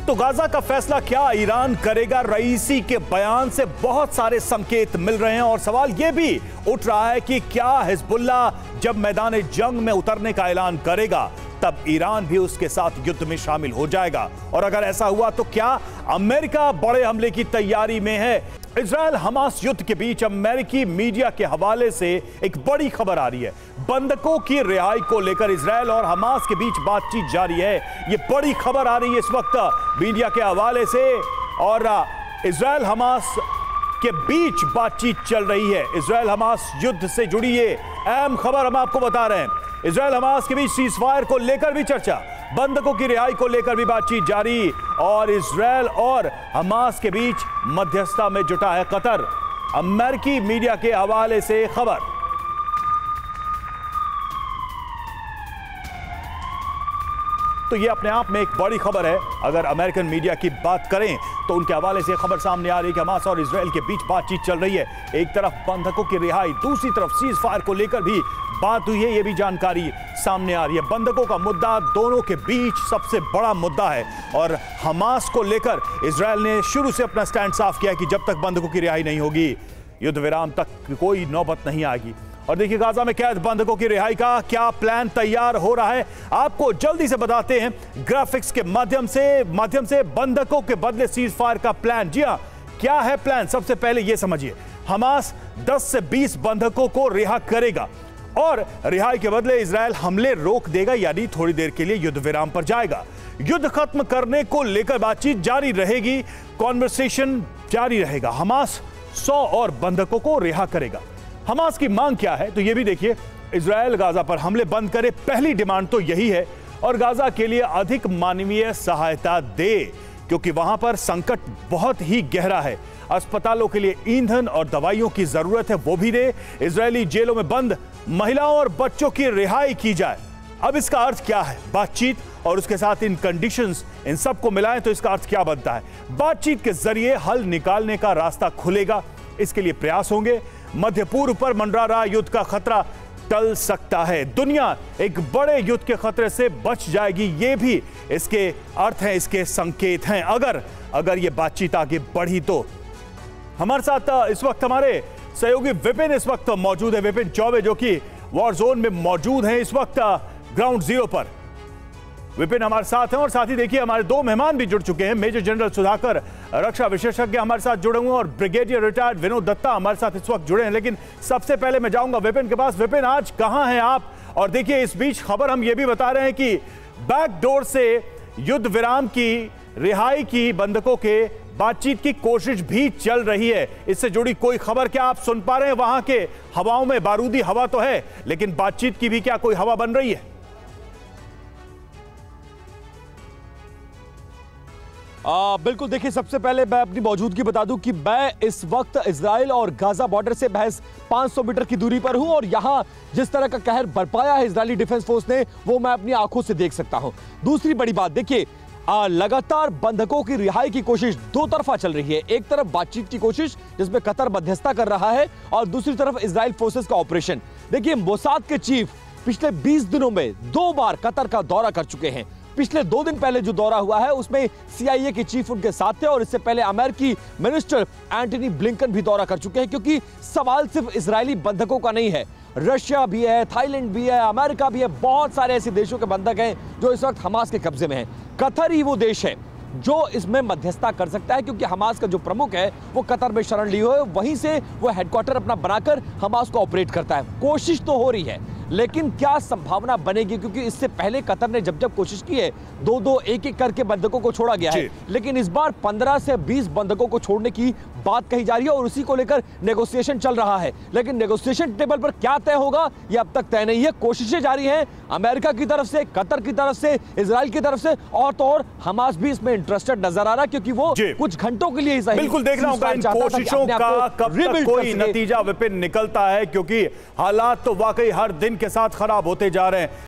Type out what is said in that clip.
तो गाजा का फैसला क्या ईरान करेगा? रईसी के बयान से बहुत सारे संकेत मिल रहे हैं और सवाल यह भी उठ रहा है कि क्या हिजबुल्लाह जब मैदान जंग में उतरने का ऐलान करेगा तब ईरान भी उसके साथ युद्ध में शामिल हो जाएगा? और अगर ऐसा हुआ तो क्या अमेरिका बड़े हमले की तैयारी में है? इजरायल हमास युद्ध के बीच अमेरिकी मीडिया के हवाले से एक बड़ी खबर आ रही है। बंधकों की रिहाई को लेकर इजरायल और हमास के बीच बातचीत जारी है। यह बड़ी खबर आ रही है इस वक्त मीडिया के हवाले से और इजरायल हमास के बीच बातचीत चल रही है। इजरायल हमास युद्ध से जुड़ी ये अहम खबर हम आपको बता रहे हैं। इजरायल हमास के बीच सीजफायर को लेकर भी चर्चा, बंधकों की रिहाई को लेकर भी बातचीत जारी और इजरायल और हमास के बीच मध्यस्थता में जुटा है कतर। अमेरिकी मीडिया के हवाले से खबर। तो यह अपने आप में एक बड़ी खबर है। अगर अमेरिकन मीडिया की बात करें तो उनके हवाले से खबर सामने आ रही है कि हमास और इजरायल के बीच बातचीत चल रही है। एक तरफ बंधकों की रिहाई, दूसरी तरफ सीज फायर को लेकर भी बात हुई है। यह भी जानकारी सामने आ रही है। बंधकों का मुद्दा दोनों के बीच सबसे बड़ा मुद्दा है और हमास को लेकर इजरायल ने शुरू से अपना स्टैंड साफ किया है कि जब तक बंधकों की रिहाई नहीं होगी युद्ध विराम तक कोई नौबत नहीं आएगी। और देखिए गाजा में कैद बंधकों की रिहाई का क्या प्लान तैयार हो रहा है, आपको जल्दी से बताते हैं ग्राफिक्स के माध्यम से बंधकों के बदले सीज फायर का प्लान। जी हां, क्या है प्लान? सबसे पहले यह समझिए, हमास 10 से 20 बंधकों को रिहा करेगा और रिहाई के बदले इजरायल हमले रोक देगा, यानी थोड़ी देर के लिए युद्ध विराम पर जाएगा। युद्ध खत्म करने को लेकर बातचीत जारी रहेगी, कॉन्वर्सेशन जारी रहेगा। हमास 100 और बंधकों को रिहा करेगा। हमास की मांग क्या है तो यह भी देखिए, इजरायल गाजा पर हमले बंद करे, पहली डिमांड तो यही है, और गाजा के लिए अधिक मानवीय सहायता दे क्योंकि वहां पर संकट बहुत ही गहरा है। अस्पतालों के लिए ईंधन और दवाइयों की जरूरत है, वो भी दे। इजरायली जेलों में बंद महिलाओं और बच्चों की रिहाई की जाए। अब इसका अर्थ क्या है? बातचीत और उसके साथ इन कंडीशंस, इन सबको मिलाएं तो इसका अर्थ क्या बनता है? बातचीत के जरिए हल निकालने का रास्ता खुलेगा, इसके लिए प्रयास होंगे। मध्य पूर्व पर मंडरा रहा युद्ध का खतरा टल सकता है। दुनिया एक बड़े युद्ध के खतरे से बच जाएगी, ये भी इसके अर्थ हैं, इसके संकेत हैं अगर ये बातचीत आगे बढ़ी तो। हमारे साथ इस वक्त हमारे सहयोगी विपिन इस वक्त मौजूद है, विपिन चौबे, जो कि वॉर जोन में मौजूद हैं इस वक्त ग्राउंड जीरो पर। विपिन हमारे साथ हैं और साथ ही देखिए हमारे दो मेहमान भी जुड़ चुके हैं। मेजर जनरल सुधाकर, रक्षा विशेषज्ञ, हमारे साथ जुड़े हुए, और ब्रिगेडियर रिटायर्ड विनोद दत्ता हमारे साथ इस वक्त जुड़े हैं। लेकिन सबसे पहले मैं जाऊंगा विपिन के पास। विपिन, आज कहां हैं आप? और देखिए इस बीच खबर हम ये भी बता रहे हैं कि बैकडोर से युद्ध विराम की, रिहाई की, बंधकों के बातचीत की कोशिश भी चल रही है। इससे जुड़ी कोई खबर क्या आप सुन पा रहे हैं? वहां के हवाओं में बारूदी हवा तो है, लेकिन बातचीत की भी क्या कोई हवा बन रही है? बिल्कुल, देखिए सबसे पहले मैं अपनी मौजूदगी बता दूं कि मैं इस वक्त इजराइल और गाजा बॉर्डर से महज 500 मीटर की दूरी पर हूं और यहां जिस तरह का कहर बरपाया है इजरायली डिफेंस फोर्स ने, वो मैं अपनी आंखों से देख सकता हूं। दूसरी बड़ी बात देखिए, लगातार बंधकों की रिहाई की कोशिश दो तरफा चल रही है। एक तरफ बातचीत की कोशिश जिसमें कतर मध्यस्थता कर रहा है और दूसरी तरफ इजराइल फोर्सेस का ऑपरेशन। देखिए, मोसाद के चीफ पिछले 20 दिनों में 2 बार कतर का दौरा कर चुके हैं। पिछले 2 दिन पहले जो दौरा हुआ है उसमें CIA के चीफ उनके साथ थे और इससे पहले अमेरिकी मिनिस्टर एंटनी ब्लिंकन भी दौरा कर चुके हैं, क्योंकि सवाल सिर्फ इजरायली बंधकों का नहीं है। रशिया भी है, थाईलैंड भी है, अमेरिका भी है, बहुत सारे ऐसे देशों के बंधक हैं जो इस वक्त हमास के कब्जे में हैं। कतर ही वो देश है जो इसमें मध्यस्थता कर सकता है, क्योंकि हमास का जो प्रमुख है वो कतर में शरण लिए हुए, वहीं से वो हेडक्वार्टर अपना बनाकर हमास को ऑपरेट करता है। कोशिश तो हो रही है, लेकिन क्या संभावना बनेगी? क्योंकि इससे पहले कतर ने जब कोशिश की है, 2-2, 1-1 करके बंधकों को छोड़ा गया है, लेकिन इस बार 15 से 20 बंधकों को छोड़ने की बात कही जा रही है और उसी को लेकर नेगोशिएशन चल रहा है। लेकिन नेगोशिएशन टेबल पर क्या तय होगा ये अब तक तय नहीं है। कोशिशें जारी हैं अमेरिका की तरफ से, कतर की तरफ से, इजराइल की तरफ से, और तो और हमास भी इसमें इंटरेस्टेड नजर आ रहा है, क्योंकि वो कुछ घंटों के लिए ही सही बिल्कुल देखना होगा इन कोशिशों का कब तक कोई नतीजा विपिन निकलता है, क्योंकि हालात तो वाकई हर दिन के साथ खराब होते जा रहे हैं।